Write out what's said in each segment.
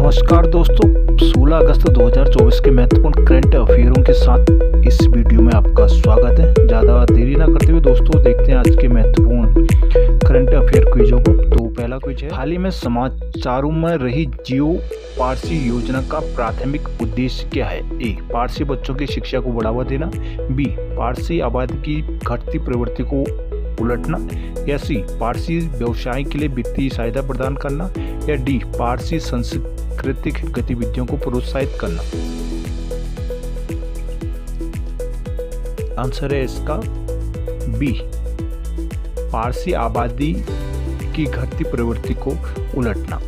नमस्कार दोस्तों, 16 अगस्त 2024 के महत्वपूर्ण करंट अफेयरों के साथ इस वीडियो में आपका स्वागत है। ज़्यादा देरी ना करते हुए दोस्तों देखते हैं आज के महत्वपूर्ण करंट अफेयर क्विजों को। तो पहला क्विज है, हाल ही में समाचारों में रही जियो पारसी योजना का प्राथमिक उद्देश्य क्या है? ए, पारसी बच्चों की शिक्षा को बढ़ावा देना। बी, पारसी आबादी की घटती प्रवृत्ति को उलटना। या सी, पारसी व्यवसाय के लिए वित्तीय सहायता प्रदान करना। या डी, पारसी सांस्कृतिक गतिविधियों को प्रोत्साहित करना। आंसर है इसका बी, पारसी आबादी की घटती प्रवृत्ति को उलटना।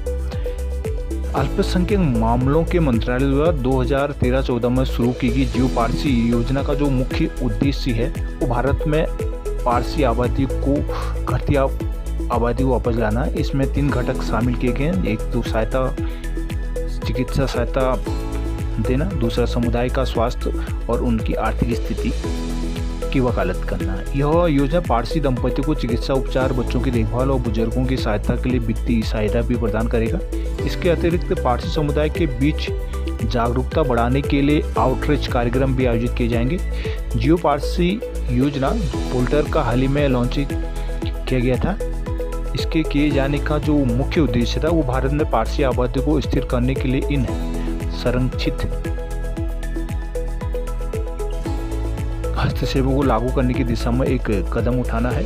अल्पसंख्यक मामलों के मंत्रालय द्वारा 2013-14 में शुरू की गई जियो पारसी योजना का जो मुख्य उद्देश्य है वो भारत में पारसी आबादी को घटती आबादी को वापस लाना है। इसमें 3 घटक शामिल किए गए हैं। एक तो चिकित्सा सहायता देना, दूसरा समुदाय का स्वास्थ्य और उनकी आर्थिक स्थिति की वकालत करना। यह योजना पारसी दंपति को चिकित्सा उपचार, बच्चों की देखभाल और बुजुर्गों की सहायता के लिए वित्तीय सहायता भी प्रदान करेगा। इसके अतिरिक्त पारसी समुदाय के बीच जागरूकता बढ़ाने के लिए आउटरीच कार्यक्रम भी आयोजित किए जाएंगे। जियो पारसी योजना पोर्टल का हाल ही में लॉन्च किया गया था। इसके किए जाने का जो मुख्य उद्देश्य था वो भारत में पारसी आबादी को स्थिर करने के लिए इन संरक्षित हस्तक्षेपों को लागू करने की दिशा में एक कदम उठाना है।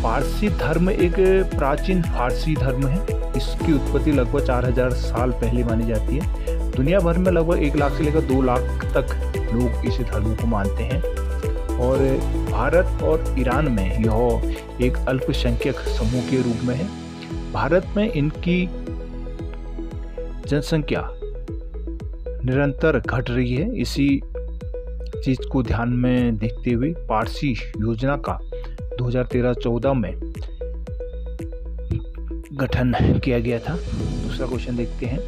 पारसी धर्म एक प्राचीन फारसी धर्म है। इसकी उत्पत्ति लगभग 4000 साल पहले मानी जाती है। दुनिया भर में लगभग 1 लाख से लेकर 2 लाख तक लोग इस धर्म को मानते हैं और भारत और ईरान में यह एक अल्पसंख्यक समूह के रूप में है। भारत में इनकी जनसंख्या निरंतर घट रही है। इसी चीज को ध्यान में देखते हुए पारसी योजना का 2013-14 में गठन किया गया था। दूसरा क्वेश्चन देखते हैं,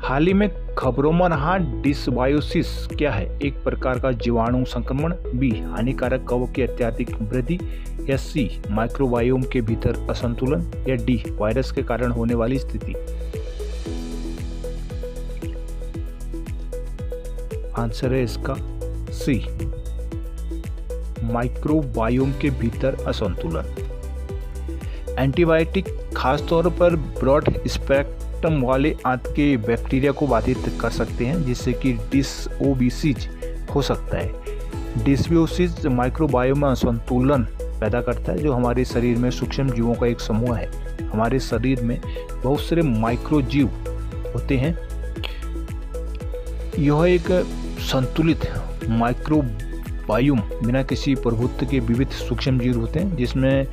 हाल ही में खबरों में रहा डिसबायोसिस क्या है? एक प्रकार का जीवाणु संक्रमण। बी, हानिकारक कवक की अत्यधिक वृद्धि। या सी, माइक्रोबायोम के भीतर असंतुलन। या डी, वायरस के कारण होने वाली स्थिति। आंसर है इसका सी, माइक्रोबायोम के भीतर असंतुलन। एंटीबायोटिक खासतौर पर ब्रॉड स्पेक्ट्रम वाले आंत के बैक्टीरिया को बाधित कर सकते हैं जिससे कि डिसओबिसिस हो सकता है। डिसबियोसिस माइक्रोबायोम में असंतुलन पैदा करता है जो हमारे शरीर में सूक्ष्म जीवों का एक समूह है। हमारे शरीर में बहुत सारे माइक्रोजीव होते हैं। यह एक संतुलित माइक्रोबायोम बिना किसी प्रभुत्व के विविध सूक्ष्म जीव होते हैं जिसमें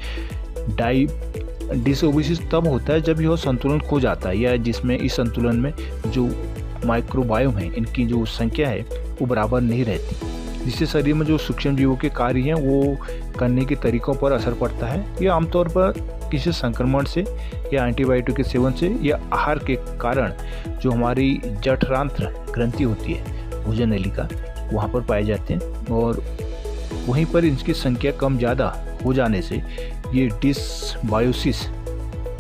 डिसओबिसिस तब होता है जब यह संतुलन खो जाता है या जिसमें इस संतुलन में जो माइक्रोबायोम है इनकी जो संख्या है वो बराबर नहीं रहती, जिससे शरीर में जो सूक्ष्म जीवों के कार्य हैं वो करने के तरीकों पर असर पड़ता है। यह आमतौर पर किसी संक्रमण से या एंटीबायोटिक के सेवन से या आहार के कारण जो हमारी जठरांत्र ग्रंथि होती है भोजन नलिका वहाँ पर पाए जाते हैं और वहीं पर इनकी संख्या कम ज़्यादा हो जाने से ये डिसबायोसिस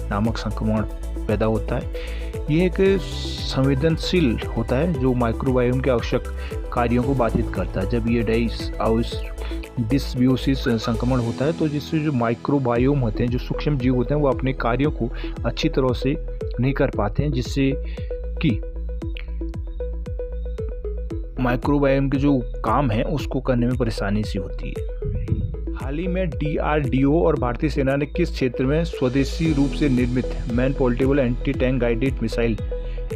नामक संक्रमण पैदा होता है। ये एक संवेदनशील होता है जो माइक्रोबायोम के आवश्यक कार्यों को बाधित करता है। जब ये डिसबियोसिस संक्रमण होता है तो जिससे जो माइक्रोबायोम होते हैं, जो सूक्ष्म जीव होते हैं, वो अपने कार्यों को अच्छी तरह से नहीं कर पाते हैं जिससे कि माइक्रोबायोम के जो काम है उसको करने में परेशानी सी होती है। हाल ही में DRDO और भारतीय सेना ने किस क्षेत्र में स्वदेशी रूप से निर्मित man portable anti tank guided missile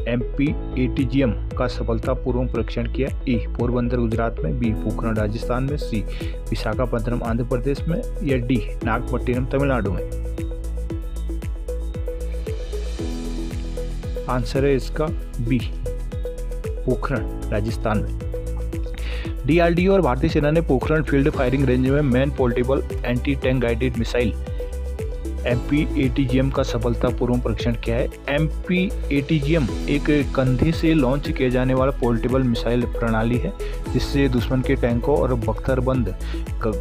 MPATGM का सफलतापूर्वक परीक्षण किया? ए, पोरबंदर गुजरात में। बी, पोखरण राजस्थान में। सी, विशाखापट्टनम आंध्र प्रदेश में। या डी, नागपट्टिनम तमिलनाडु में। आंसर है इसका बी, पोखरण राजस्थान में। DRDO और भारतीय सेना ने पोखरण फील्ड फायरिंग रेंज में man portable anti tank guided missile MPATGM का सफलतापूर्वक परीक्षण किया है। MPATGM एक कंधे से लॉन्च किया जाने वाला पोर्टेबल मिसाइल प्रणाली है जिससे दुश्मन के टैंकों और बख्तरबंद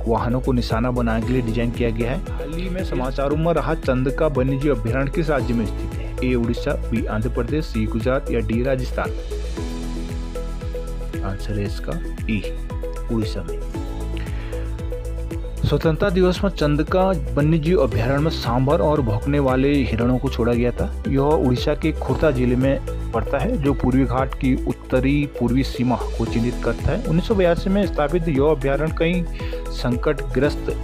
वाहनों को निशाना बनाने के लिए डिजाइन किया गया है। हाल ही में समाचारों में रहा चंदका वन्यजीव अभयारण्य किस राज्य में स्थित है? ए उड़ीसा, बी आंध्र प्रदेश, सी गुजरात या डी राजस्थान। आंसर है इसका ई उड़ीसा में। स्वतंत्रता दिवस में चंदका वन्यजीव अभ्यारण्य में सांभर और भौंकने वाले हिरणों को छोड़ा गया था। यह उड़ीसा के खुर्दा जिले में पड़ता है, जो पूर्वी घाट की उत्तरी पूर्वी सीमा को चिन्हित करता है। 1982 में स्थापित यह अभ्यारण्य कई संकटग्रस्त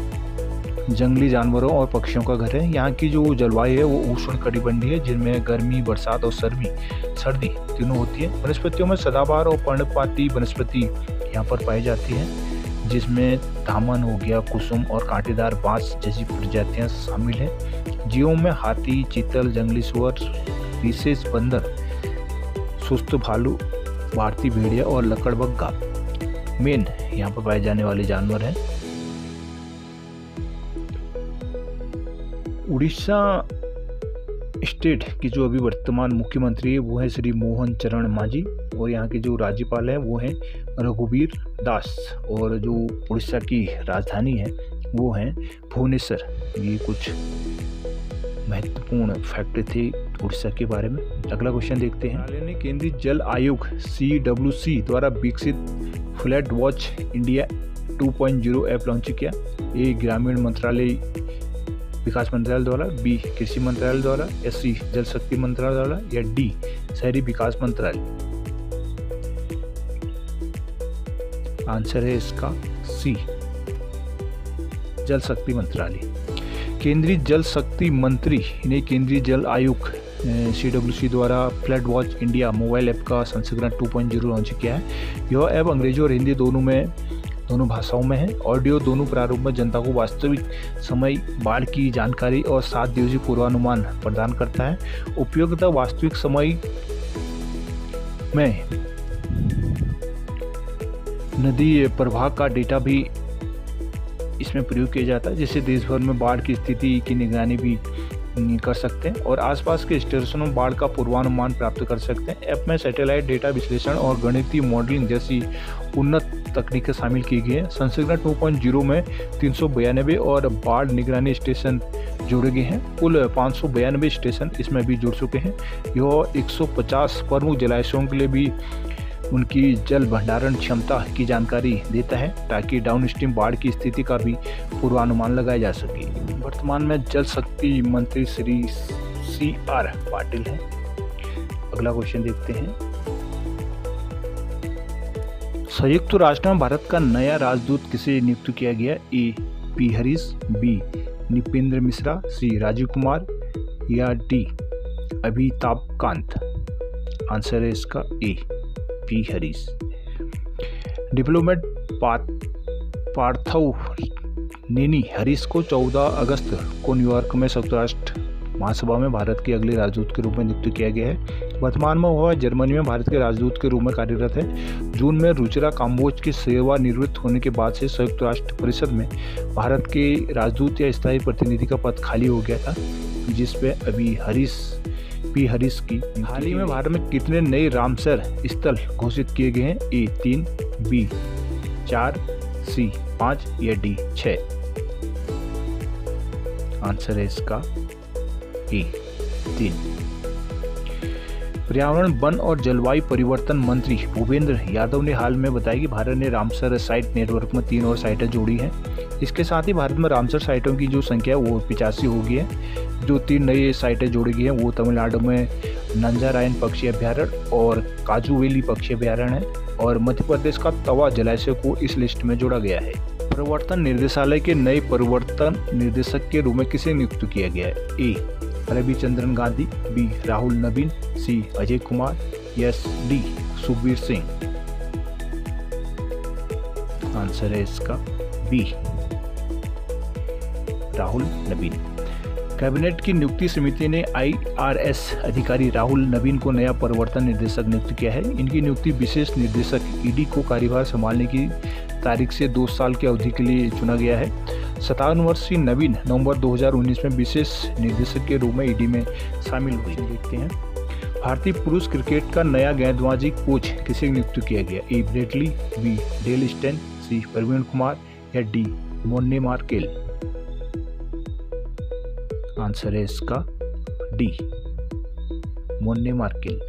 जंगली जानवरों और पक्षियों का घर है। यहाँ की जो जलवायु है वो उष्णकटिबंधीय है, जिनमें गर्मी, बरसात और सर्दी तीनों होती है। वनस्पतियों में सदाबहार और पर्णपाती वनस्पति यहाँ पर पाई जाती है, जिसमें दामन हो गया, कुसुम और कांटेदार बांस जैसी प्रजातियां शामिल हैं। जीवों में हाथी, चीतल, जंगली सुअर, विशेष बंदर, सुस्त भालू, भारतीय भेड़िया और लकड़बग्गा मेन यहाँ पर पाए जाने वाले जानवर हैं। उड़ीसा स्टेट की जो अभी वर्तमान मुख्यमंत्री है वो है श्री मोहन चरण मांझी, और यहाँ के जो राज्यपाल हैं वो हैं रघुवीर दास, और जो उड़ीसा की राजधानी है वो है भुवनेश्वर। ये कुछ महत्वपूर्ण फैक्ट थे उड़ीसा के बारे में। अगला क्वेश्चन देखते हैं। मंत्रालय ने केंद्रीय जल आयोग CWC द्वारा विकसित flood watch India 2.0 app launch किया। ये ग्रामीण मंत्रालय विकास मंत्रालय द्वारा, बी कृषि मंत्रालय द्वारा, या सी जल शक्ति मंत्रालय द्वारा, या डी शहरी विकास मंत्रालय। आंसर है इसका सी जल शक्ति मंत्रालय। केंद्रीय जल शक्ति मंत्री ने केंद्रीय जल आयोग CWC द्वारा flood watch India mobile app का संस्करण 2.0 लॉन्च किया है। यह ऐप अंग्रेजी और हिंदी दोनों भाषाओं में है। ऑडियो दोनों प्रारूप में जनता को वास्तविक समय बाढ़ की जानकारी और 7 दिवसीय पूर्वानुमान प्रदान करता है। उपयोगिता वास्तविक समय में नदी प्रवाह का डेटा भी इसमें प्रयोग किया जाता है, जिससे देश भर में बाढ़ की स्थिति की निगरानी भी कर सकते हैं और आसपास के स्टेशनों में बाढ़ का पूर्वानुमान प्राप्त कर सकते हैं। ऐप में सैटेलाइट डेटा विश्लेषण और गणितीय मॉडलिंग जैसी उन्नत तकनीकें शामिल की गई हैं। संस्करण 2.0 में 392 और बाढ़ निगरानी स्टेशन जोड़े गए हैं। कुल 592 स्टेशन इसमें भी जुड़ चुके हैं। यह 150 प्रमुख जलाशयों के लिए भी उनकी जल भंडारण क्षमता की जानकारी देता है, ताकि डाउनस्ट्रीम बाढ़ की स्थिति का भी पूर्वानुमान लगाया जा सके। वर्तमान में जल शक्ति मंत्री श्री CR पाटिल हैं। अगला क्वेश्चन देखते हैं। संयुक्त राष्ट्र में भारत का नया राजदूत किसे नियुक्त किया गया? ए P हरीश, बी निपेंद्र मिश्रा, सी राजीव कुमार, या डी अमिताभ कांत। आंसर है इसका ए P हरीश। डिप्लोमेट पार्थव नेनी हरीश को 14 अगस्त को न्यूयॉर्क में संयुक्त राष्ट्र महासभा में भारत के अगले राजदूत के रूप में नियुक्त किया गया है। वर्तमान में वह जर्मनी में भारत के राजदूत के रूप में कार्यरत है। जून में रुचिरा काम्बोज की सेवानिवृत्त होने के बाद से संयुक्त राष्ट्र परिषद में भारत के राजदूत या स्थायी प्रतिनिधि का पद खाली हो गया था, जिसपे अभी P हरीश की। हाल ही में भारत में कितने नए रामसर स्थल घोषित किए गए हैं? ए 3, बी 4, सी 5 या डी 6। आंसर है इसका ए 3। पर्यावरण, वन और जलवायु परिवर्तन मंत्री भूपेंद्र यादव ने हाल में बताया कि भारत ने रामसर साइट नेटवर्क में 3 और साइटें जोड़ी हैं। इसके साथ ही भारत में रामसर साइटों की जो संख्या है वो 85 हो गई है। जो 3 नई साइटें जोड़ी गई हैं वो तमिलनाडु में नंजारायन पक्षी अभ्यारण्य और काजूवेली पक्षी अभ्यारण्य है, और मध्य प्रदेश का तवा जलाशय को इस लिस्ट में जोड़ा गया है। प्रवर्तन निर्देशालय के नए प्रवर्तन निदेशक के रूप में किसे नियुक्त किया गया है? A Ravichandran Gandhi, B Rahul Naveen, C Ajay Kumar, yes D Sukhbir Singh. Answer है इसका बी राहुल नवीन। कैबिनेट की नियुक्ति समिति ने IRS अधिकारी राहुल नवीन को नया प्रवर्तन निदेशक नियुक्त किया है। इनकी नियुक्ति विशेष निदेशक ED को कार्यभार संभालने की तारीख से 2 साल की अवधि के लिए चुना गया है। 57 वर्षीय नवीन नवंबर 2019 में विशेष निदेशक के रूप में ED में शामिल हुए। देखते हैं। भारतीय पुरुष क्रिकेट का नया गेंदबाजी कोच किसे नियुक्त किया गया? ए ब्रेटली, बी डेल स्टेन, सी प्रवीण कुमार, या डी मोन्ने मार्केल। आंसर है इसका डी मोन्ने मार्केल।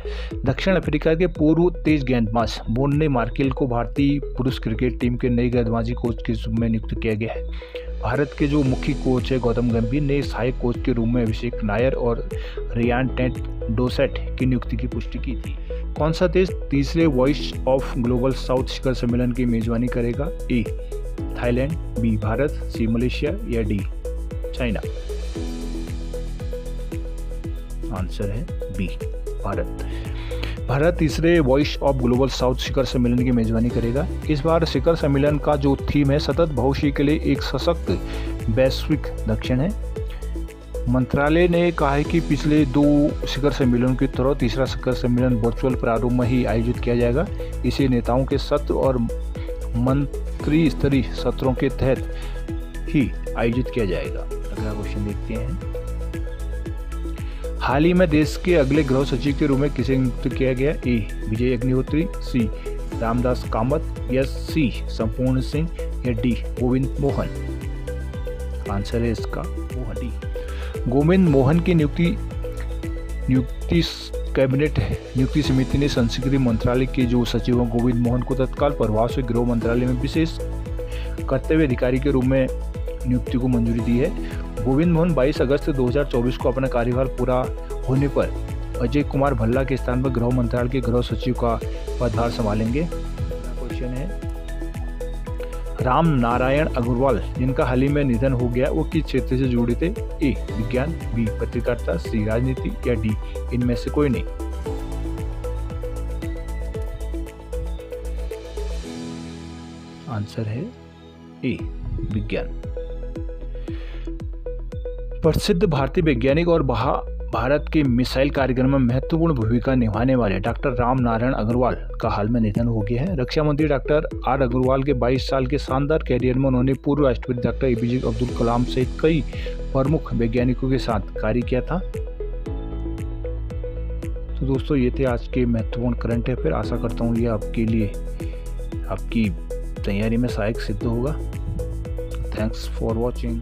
दक्षिण अफ्रीका के पूर्व तेज गेंदबाज मोन्ने मार्केल को भारतीय पुरुष क्रिकेट टीम के नए गेंदबाजी कोच के रूप में नियुक्त किया गया है। भारत के जो मुख्य कोच है गौतम गंभीर ने सहायक कोच के रूप में अभिषेक नायर और रियान टेट डोसेट की नियुक्ति की पुष्टि की थी। कौन सा देश तीसरे वॉइस ऑफ ग्लोबल साउथ शिखर सम्मेलन की मेजबानी करेगा? A Thailand, B Bharat, C Malaysia या डी चाइना। आंसर है बी भारत। भारत तीसरे वॉइस ऑफ ग्लोबल साउथ शिखर सम्मेलन की मेजबानी करेगा। इस बार शिखर सम्मेलन का जो थीम है सतत भविष्य के लिए एक सशक्त वैश्विक दक्षिण है। मंत्रालय ने कहा है कि पिछले 2 शिखर सम्मेलनों की तरह तीसरा शिखर सम्मेलन वर्चुअल प्रारूप में ही आयोजित किया जाएगा। इसे नेताओं के सत्र और मंत्री स्तरीय सत्रों के तहत ही आयोजित किया जाएगा। अगला क्वेश्चन देखते हैं। हाल ही में देश के अगले गृह सचिव के रूप में किसे नियुक्त किया गया? ए विजय अग्निहोत्री, सी रामदास कामत या सी संपूर्ण सिंह या डी गोविंद मोहन। आंसर है इसका वो डी गोविंद मोहन की नियुक्ति कैबिनेट नियुक्ति समिति ने संस्कृति मंत्रालय के जो सचिव गोविंद मोहन को तत्काल प्रभाव से गृह मंत्रालय में विशेष कर्तव्य अधिकारी के रूप में नियुक्ति को मंजूरी दी है। गोविंद मोहन 22 अगस्त 2024 को अपना कार्यकाल पूरा होने पर अजय कुमार भल्ला के स्थान पर गृह मंत्रालय के गृह सचिव का पदभार संभालेंगे। क्वेश्चन है राम नारायण अग्रवाल जिनका हाल ही में निधन हो गया वो किस क्षेत्र से जुड़े थे? ए विज्ञान, बी पत्रकारिता, सी राजनीति या डी इनमें से कोई नहीं। आंसर है ए विज्ञान। प्रसिद्ध भारतीय वैज्ञानिक और भारत के मिसाइल कार्यक्रम में महत्वपूर्ण भूमिका निभाने वाले डॉक्टर राम नारायण अग्रवाल का हाल में निधन हो गया है। रक्षा मंत्री डॉक्टर आर अग्रवाल के 22 साल के शानदार कैरियर में उन्होंने पूर्व राष्ट्रपति डॉक्टर एपीजे अब्दुल कलाम सहित कई प्रमुख वैज्ञानिकों के साथ कार्य किया था। तो दोस्तों ये थे आज के महत्वपूर्ण करंट अफेयर। आशा करता हूँ ये आपके लिए आपकी तैयारी में सहायक सिद्ध होगा। Thanks for watching.